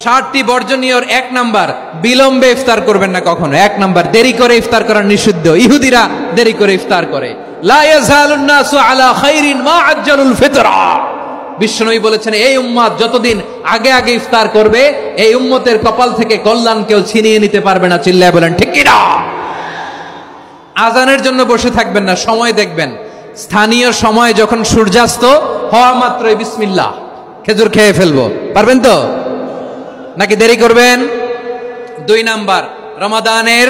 60টি বর্জনীয়র 1 number, বিলম্বে ইফতার করবেন না কখনো। 1 নাম্বার, দেরি করে ইফতার করা নিষিদ্ধ। ইহুদিরা দেরি করে ইফতার করে। লা ইয়াজালুন নাসু আলা খাইরিন মা আজ্জালুল ফিতরা। বিশ্বনবী বলেছেন, এই উম্মত যতদিন আগে আগে ইফতার করবে, এই উম্মতের কপাল থেকে কল্যাণ কেউ ছিনিয়ে নিতে পারবে না। চিল্লায় বলেন ঠিক কি না? আজানের জন্য বসে থাকবেন না, সময় দেখবেন। স্থানীয় সময় যখন সূর্যাস্ত হওয়া মাত্রই বিসমিল্লাহ, খেজুর খেয়ে ফেলবো। পারবেন তো নাকি দেরি করবেন? 2 নাম্বার, রমাদানের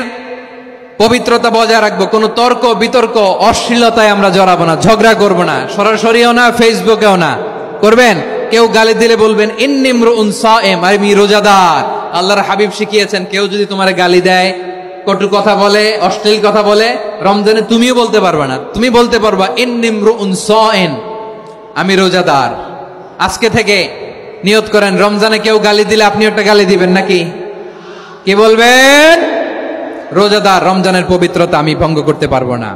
পবিত্রতা বজায় রাখবো। কোনো তর্ক বিতর্ক অশ্লীলতায় আমরা জড়াবো না, ঝগড়া করবো না, সরাসরিও না, ফেসবুকেও না। করবেন? কেউ গালি দিলে বলবেন ইন্নী ইমরুউন সায়েম, আমি রোজাদার। আল্লাহর হাবিব শিখিয়েছেন, কেউ যদি তোমার গালি দেয়, কটু কথা বলে, অশ্লীল কথা বলে, রমজানে তুমিও বলতে পারবে না। তুমি বলতে পারবা ইন্নী ইমরুউন সায়েম, আমি রোজাদার। আজকে থেকে নিয়ত করেন, রমজানে কেউ গালি দিলে আপনি একটা গালি দিবেন নাকি? কি বলবেন? রোজাদার, রমজানের পবিত্রতা আমি ভঙ্গ করতে পারবো না।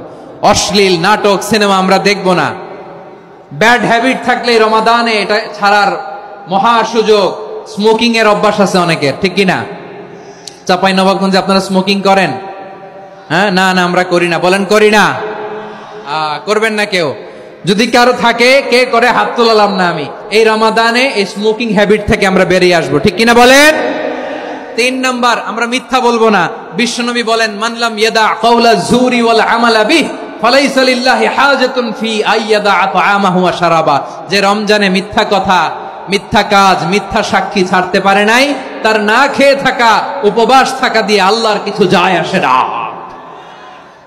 অশ্লীল নাটক সিনেমা আমরা দেখবো না। ব্যাড হ্যাবিট থাকলে রমাদানে এটা ছাড়ার মহা সুযোগ। স্মোকিং এর অভ্যাস আছে অনেকের, ঠিক কিনা? চাঁপাইনবাবগঞ্জে আপনারা স্মোকিং করেন? হ্যাঁ, না না আমরা করি না। বলেন করি না। করবেন না কেউ? যদি কারো থাকে, কে করে হাত তোলালাম না আমি। এই রমাদানে এই স্মোকিং হ্যাবিট থেকে আমরা বেরিয়ে আসবো, ঠিক কিনা বলেন? 3 নাম্বার, আমরা মিথ্যা বলবো না। বিশ্বনবী বলেন, মান লাম ইয়াদা কাওলা যুরি ওয়াল আমালা বিহি ফালাইসা লিল্লাহি হাজাতুন ফি আইয়াদা তাআমাহু ওয়া শারাবা। যে রমজানে মিথ্যা কথা, মিথ্যা কাজ, মিথ্যা সাক্ষী ছাড়তে পারে নাই, তার না খেয়ে থাকা, উপবাস থাকা দিয়ে আল্লাহর কিছু যায় আসে না।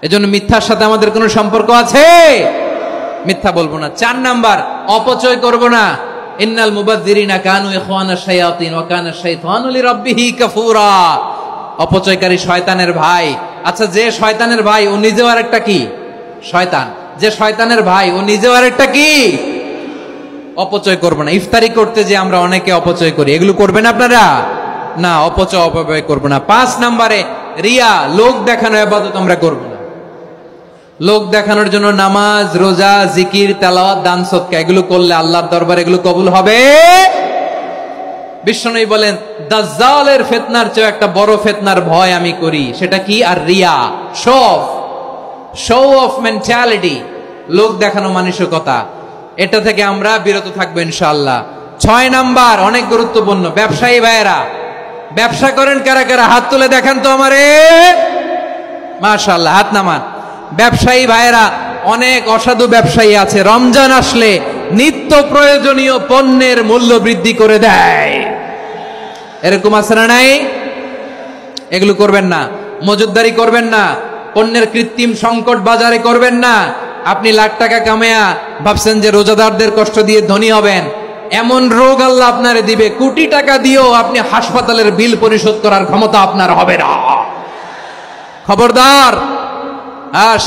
এজন্য মিথ্যার সাথে আমাদের কোনো সম্পর্ক আছে? মিথ্যা বলবো না। 4 নাম্বার, অপচয় করব না। ইন্নাল মুবাযযিরিনা কানু ইখওয়ানাশ শায়াতিন ওয়া কানা শাইতানু লিরাব্বিহি কাফুরা। অপচয়কারী শয়তানের ভাই। আচ্ছা, যে শয়তানের ভাই ও নিজেও আরেকটা কি? শয়তান। যে শয়তানের ভাই ও নিজেও আরেকটা কি? অপচয় করব না। ইফতারি করতে যে আমরা অনেকে অপচয় করি, এগুলো করবেন আপনারা? না, অপব্যয় করব না। 5 নাম্বারে, রিয়া, লোক দেখানো ইবাদত আমরা করব না। লোক দেখানোর জন্য নামাজ, রোজা, জিকির, তেলাওয়াত, দান, সদকা এগুলো করলে আল্লাহর দরবারে এগুলো কবুল হবে? বিশ্বনবী বলেন, দাজ্জালের ফিতনার চেয়ে একটা বড় ফিতনার ভয় আমি করি। সেটা কি? আর রিয়া, শো অফ মেন্টালিটি, লোক দেখানো মানসিকতা। এটা থেকে আমরা বিরত থাকবো ইনশাআল্লাহ। 6 নাম্বার, অনেক গুরুত্বপূর্ণ। ব্যবসায়ী ভাইয়েরা, ব্যবসা করেন কারা কারা? হাত তুলে দেখান তো আমারে। মাশাআল্লাহ, হাত নামান। ব্যবসায়ী ভাইয়েরা, অনেক অসাধু ব্যবসায়ী আছে, রমজান আসলে নিত্য প্রয়োজনীয় পণ্যের মূল্য বৃদ্ধি করে দেয়। এরকম আছে না নাই? এগুলো করবেন না। মজুদদারি করবেন না। পণ্যের কৃত্রিম সংকট বাজারে করবেন না। আপনি লাখ টাকা কামায়া ভাবছেন যে রোজাদারদের কষ্ট দিয়ে ধনী হবেন। এমন রোগ আল্লাহ আপনারে দিবে, কোটি টাকা দিয়েও আপনি হাসপাতালের বিল পরিশোধ করার ক্ষমতা আপনার হবে না। খবরদার।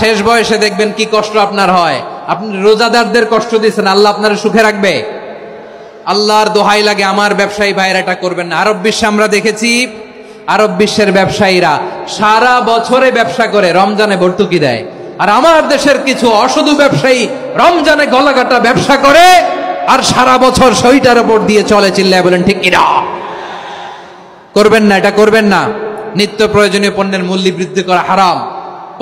শেষ বয়সে দেখবেন কি কষ্ট আপনার হয়। আপনি রোজাদারদের কষ্ট দিয়েছেন, আল্লাহ আপনার সুখে রাখবে? আল্লাহর দোহাই লাগে, আমার ব্যবসায়ী ভাইয়েরা এটা করবেন না। আরব বিশ্বে আমরা দেখেছি, আরব বিশ্বের ব্যবসায়ীরা সারা বছরে ব্যবসা করে, রমজানে ভর্তুকি দেয়। আর আমার দেশের কিছু অসাধু ব্যবসায়ী রমজানে গলাকাটা ব্যবসা করে আর সারা বছর সইটার উপর দিয়ে চলে। চিল্লায় বলেন ঠিক কিনা? করবেন না, এটা করবেন না। নিত্য প্রয়োজনীয় পণ্যের মূল্য বৃদ্ধি করা হারাম।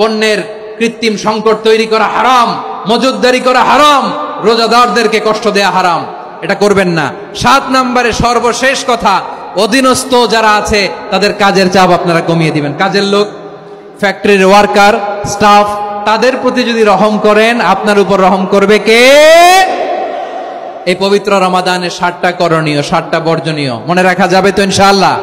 পণ্যের কৃত্রিম সংকট তৈরি করা হারাম। মজুদদারি করা হারাম। রোজাদারদেরকে কষ্ট দেয়া হারাম। এটা করবেন না। 7 নাম্বারে সর্বশেষ কথা, অধীনস্থ যারা আছে তাদের কাজের চাপ আপনারা কমিয়ে দিবেন। কাজের লোক, ফ্যাক্টরির ওয়ার্কার, স্টাফ, তাদের প্রতি যদি রহম করেন, আপনার উপর রহম করবে কে? এই পবিত্র রমাদানের 7টা করণীয়, 7টা বর্জনীয় মনে রাখা যাবে তো ইনশাআল্লাহ?